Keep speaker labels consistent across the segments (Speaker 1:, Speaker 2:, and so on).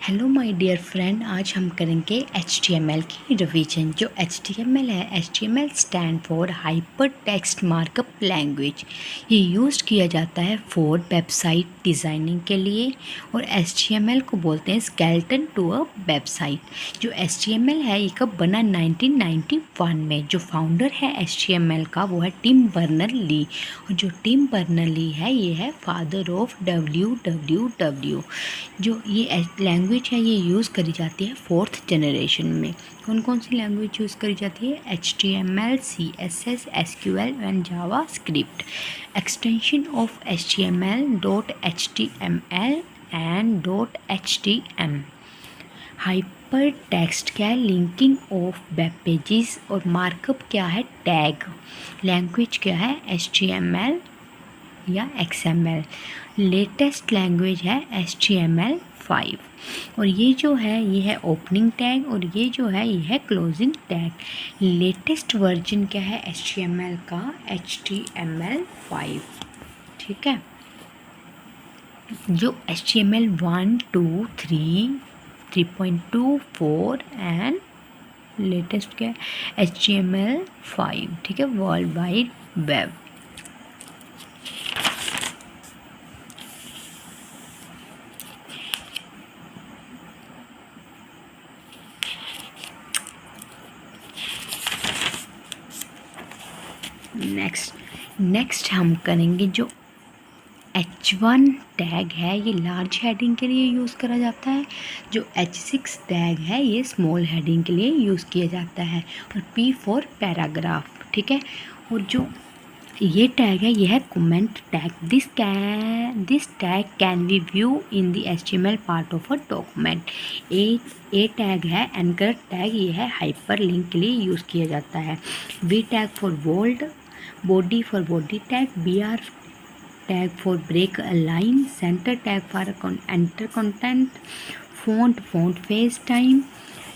Speaker 1: Hello my dear friend, आज हम करेंगे HTML की रिवीजन। जो HTML है, HTML stand for hyper text markup language. ये यूज़ किया जाता है फॉर वेबसाइट डिज़ाइनिंग के लिए, और HTML को बोलते हैं स्केलेटन टू अ वेबसाइट। जो HTML है ये कब बना? 1991 में। जो फाउंडर है HTML का वो है टिम बर्नर-ली, और जो टिम बर्नर-ली है ये है फादर ऑफ WWW। जो ये लैंग्वेज है ये यूज़ करी जाती है 4th जनरेशन में। कौन कौन सी लैंग्वेज यूज़ करी जाती है? HTML, CSS, SQL and Java script. Extension of HTML .html and .htm। Hyper text क्या है? Linking of web pages. और मार्कअप क्या है? टैग। लैंग्वेज क्या है? HTML या XML। लेटेस्ट लैंग्वेज है HTML5। और ये जो है ये है ओपनिंग टैग, और ये जो है ये है क्लोजिंग टैग। लेटेस्ट वर्जन क्या है HTML का? HTML5। ठीक है। जो HTML 1, 2, 3, 3.2, 4 एंड लेटेस्ट क्या है? HTML5। ठीक है। World wide web. नेक्स्ट हम करेंगे जो H1 टैग है ये लार्ज हेडिंग के लिए यूज़ करा जाता है। जो H6 टैग है ये स्मॉल हेडिंग के लिए यूज़ किया जाता है। और P4 पैराग्राफ। ठीक है। और जो ये टैग है ये है comment tag. This tag can be view in the HTML part of a document. A tag है एंकर टैग, ये है हाइपर लिंक के लिए यूज़ किया जाता है। V tag for bold, body for body tag, BR tag for break a line, centre tag for enter content, font face time।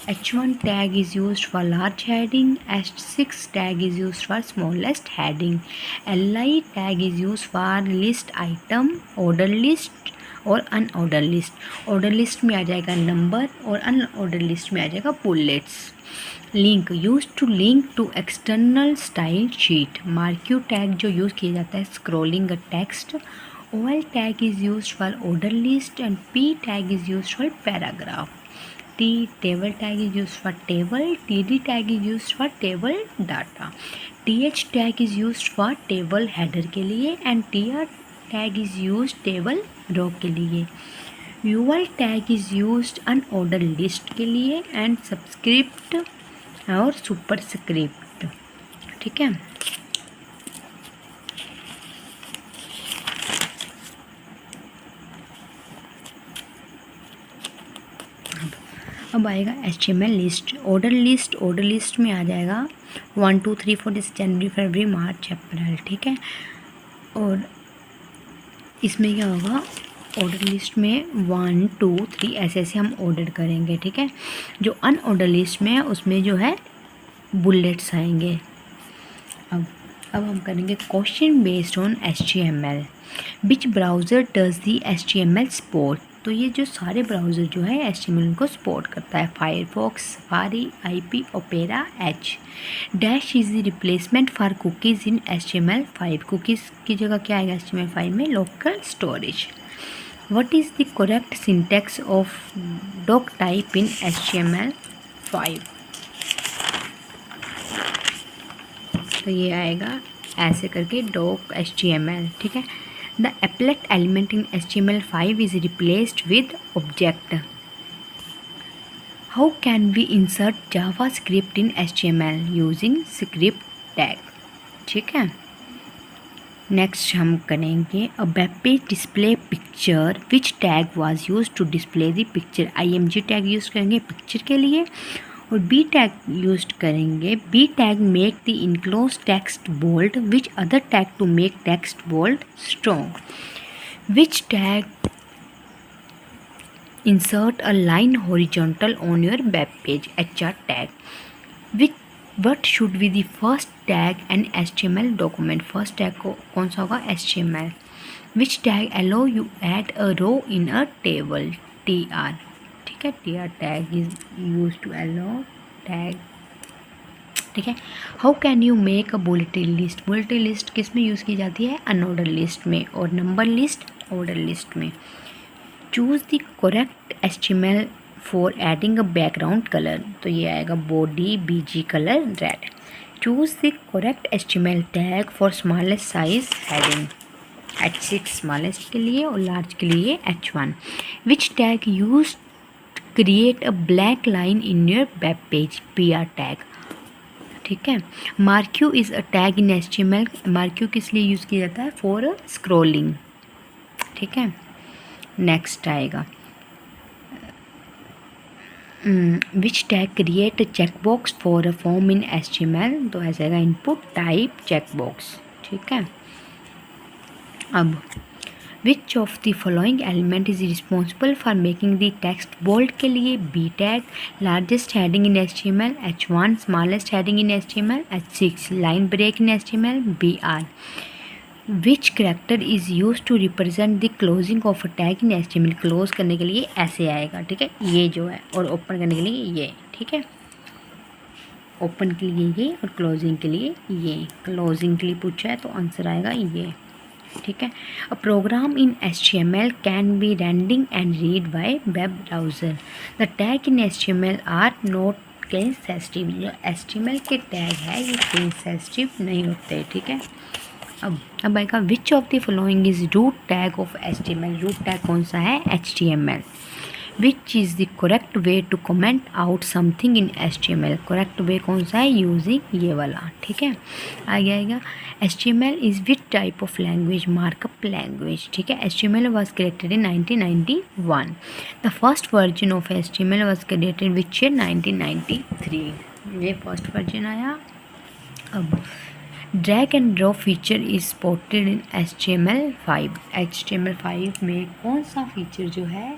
Speaker 1: H1 tag is used for large heading, H6 tag is used for smallest heading, LI tag is used for list item, order list और unordered list. Order list में आ जाएगा number, और unordered list में आ जाएगा bullets. Link use to link to external style sheet. Marquee tag जो use किया जाता है scrolling a text. OL tag is use for order list and P tag is use for paragraph. Table tag is use for table. TD tag is use for table data. TH tag is use for table header के लिए, and TR tag is use table row के लिए। UL tag is use unordered list के लिए, and subscript और superscript. ठीक है। अब आएगा HTML लिस्ट। ऑर्डर लिस्ट में आ जाएगा 1, 2, 3, 4 जैसे जनवरी, फरवरी, मार्च, अप्रैल। ठीक है। और इसमें क्या होगा? ऑर्डर लिस्ट में 1, 2, 3 ऐसे ऐसे हम ऑर्डर करेंगे। ठीक है। जो अनऑर्डर लिस्ट में है उसमें जो है बुलेट्स आएंगे। अब हम करेंगे question based on HTML। Which browser does the HTML support? तो ये जो सारे ब्राउज़र जो है HTML को सपोर्ट करता है। Firefox, Safari, IP, Opera, h. Dash is the replacement for cookies in HTML5। Cookies की जगह क्या आएगा HTML5 में? Local storage. What is the correct syntax of doctype in HTML5? तो ये आएगा ऐसे करके डॉक HTML। ठीक है। The applet element in HTML5 is replaced with object. How can we insert JavaScript in HTML using script tag? ठीक है। Next हम करेंगे a web page display picture, which tag was use to display the picture? IMG tag use करेंगे picture के लिए, और B tag use करेंगे। B tag make the enclose text bold, which other tag to make text bold strong? Which tag insert a line horizontal on your web page? HR tag. What should be the first tag an HTML document? First tag कौन सा होगा? HTML. Which tag allow you add a row in a table? TR. ठीक है। ठीक है, tr tag is use to allow tag, ठीक है। How can you make a bulletin list, bulletin list किस में यूज़ की जाती है, अनऑर्डर लिस्ट में, और नंबर लिस्ट ऑर्डर लिस्ट में। Choose the correct HTML for adding a background colour, तो ये आएगा body BG colour red. Choose the correct HTML tag for smallest size heading, H6 smallest के लिए और लार्ज के लिए H1। Which tag use create a black line in your web page, PR tag, ठीक है। Marquee is a tag in HTML, marquee किस लिए use किया जाता है, फॉर स्क्रॉलिंग, ठीक है। नेक्स्ट आएगा which tag create a checkbox for a form in HTML, तो ऐसा आएगा इनपुट टाइप चेकबॉक्स, ठीक है। अब which of the following element is responsible for making the text bold के लिए B tag, largest heading in HTML H1, smallest heading in HTML H6, line break in HTML BR। Which character is use to represent the closing of a tag in HTML, close करने के लिए ऐसे आएगा, ठीक है, ये जो है, और ओपन करने के लिए ये, ठीक है, ओपन के लिए ये और क्लोजिंग के लिए ये, क्लोजिंग के लिए पूछा है तो आंसर आएगा ये, ठीक है। A program in HTML can be rending and read by web browser, the tag in HTML are not case sensitive, जो HTML के टैग है ये केस सेंसिटिव नहीं होते, ठीक है। अब आएगा which of the following is root tag of HTML, root tag कौन सा है, HTML। Which is the correct way to comment out something in HTML, correct way कौन सा है, यूजिंग ये वाला, ठीक है। आगे आएगा HTML is which type of language, markup language, ठीक है। HTML was created in 1991, the first version of HTML was created which year, 1993, ये फर्स्ट वर्जन आया। अब drag and drop feature is spotted in HTML5, HTML5 में कौन सा feature जो है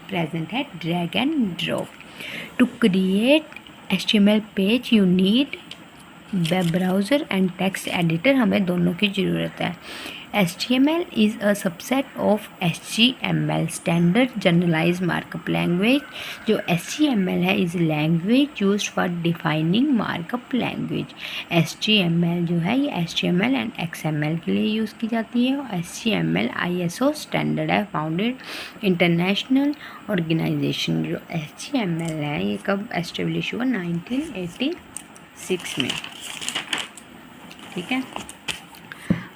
Speaker 1: प्रेजेंट है, drag and drop. To create HTML page you need web browser and text editor, हमें दोनों की ज़रूरत है। HTML is a subset of HTML, standard generalize markup language, जो HTML है is language used for defining markup language. HTML जो है ये HTML एंड XML के लिए यूज़ की जाती है, और HTML ISO स्टैंडर्ड है, फाउंडेड इंटरनेशनल ऑर्गेनाइजेशन। जो HTML है ये कब एस्टेब्लिश हुआ, 1986 में, ठीक है।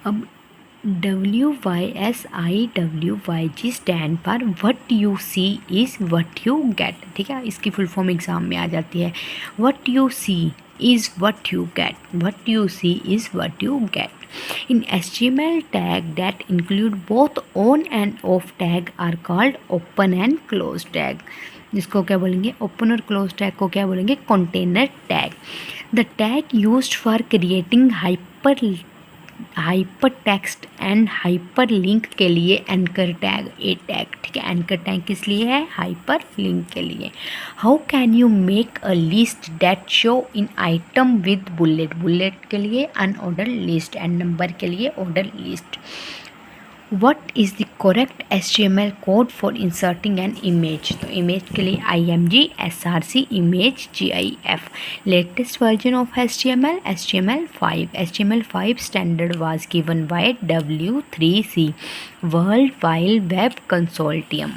Speaker 1: अब WYSIWYG स्टैंड पर what you see is what you get, ठीक है, इसकी फुल फॉर्म एग्ज़ाम में आ जाती है। What you see is what you get, what you see is what you get. In HTML tag that include both on and off tag are called open and close tag, जिसको क्या बोलेंगे, open और close tag को क्या बोलेंगे, container tag. The tag used for creating hyper text and hyper link के लिए anchor tag, ए tag, ठीक है। एंकर टैग किस लिए है, हाइपर लिंक के लिए। How can you make a list that show in item with bullet, bullet के लिए अनऑर्डर लिस्ट एंड नंबर के लिए order list. What is the correct HTML code for inserting an image, तो image के लिए IMG, SRC, image, GIF। latest version of HTML HTML5, HTML5 standard was given by W3C, World Wide Web Consortium।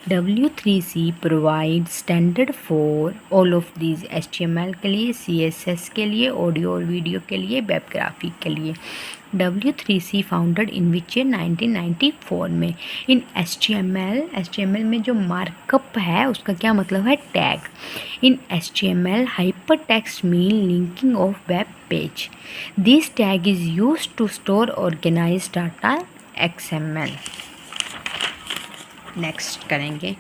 Speaker 1: W3C provides standard for all of these, HTML के लिए, CSS के लिए, audio और video के लिए, web graphic के लिए। W3C founded in which year, 1994 में। इन HTML में जो मार्कअप है उसका क्या मतलब है, tag. In HTML hypertext mean linking of web page, this tag is use to store organise data XML। Next करेंगे,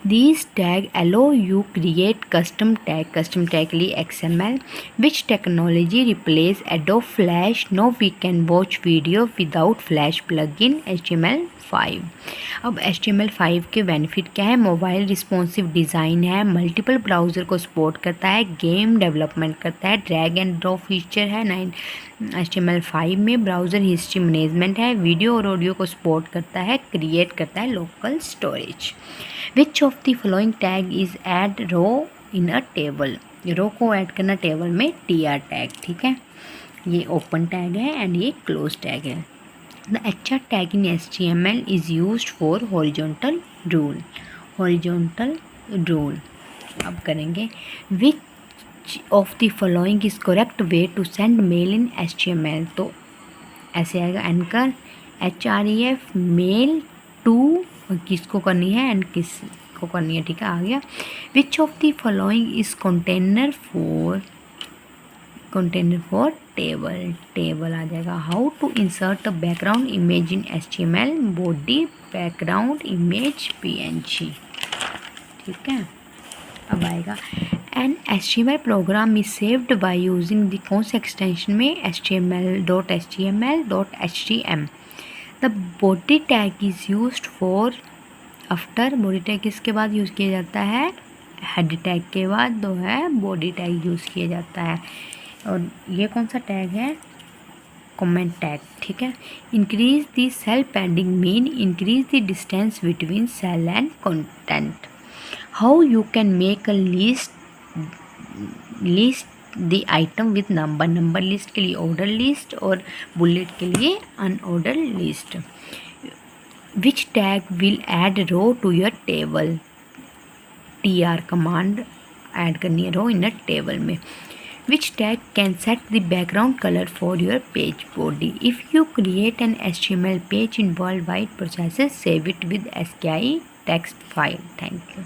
Speaker 1: These tag allow you create custom tag के लिए XML. Which technology replace Adobe Flash? Now we can watch video without Flash plugin, HTML HTML5। अब HTML5 के benefit क्या है? Mobile responsive design है, multiple browser को support करता है, गेम डेवलपमेंट करता है, ड्रैग एंड ड्रॉप फीचर है। HTML5 में ब्राउज़र हिस्ट्री मैनेजमेंट है, वीडियो और ऑडियो को सपोर्ट करता है, क्रिएट करता है local storage. Which of the following tag is add row in a table? Row को ऐड करना टेबल में TR टैग, ठीक है। ये ओपन टैग है एंड ये क्लोज टैग है। The HR tag in HTML is used for horizontal rule. Horizontal rule अब करेंगे। Which of the following is correct way to send mail in HTML? तो ऐसे आएगा एंकर HREF मेल टू किसको करनी है एंड किसको करनी है, ठीक है, आ गया। Which of the following is container for table आ जाएगा। How to insert a background image in HTML? Body background image PNG, ठीक है। अब आएगा an HTML program is saved by using the कौन से एक्सटेंशन में? HTML.html.htm। The body tag is used for after. Body tag किसके बाद use किया जाता है? हेड टैग के बाद जो है बॉडी टैग यूज़ किया जाता है। और ये कौन सा टैग है? कमेंट टैग, ठीक है। Increase the cell padding mean increase the distance between cell and content. How you can make a list the item with number. Number list के लिए ऑर्डर लिस्ट और बुलेट के लिए unorder list. Which tag will add row to your table? TR command add करनी है row in a table में। Which tag can set the background color for your page body? If you create an HTML page in worldwide processes, save it with ASCII text file. Thank you.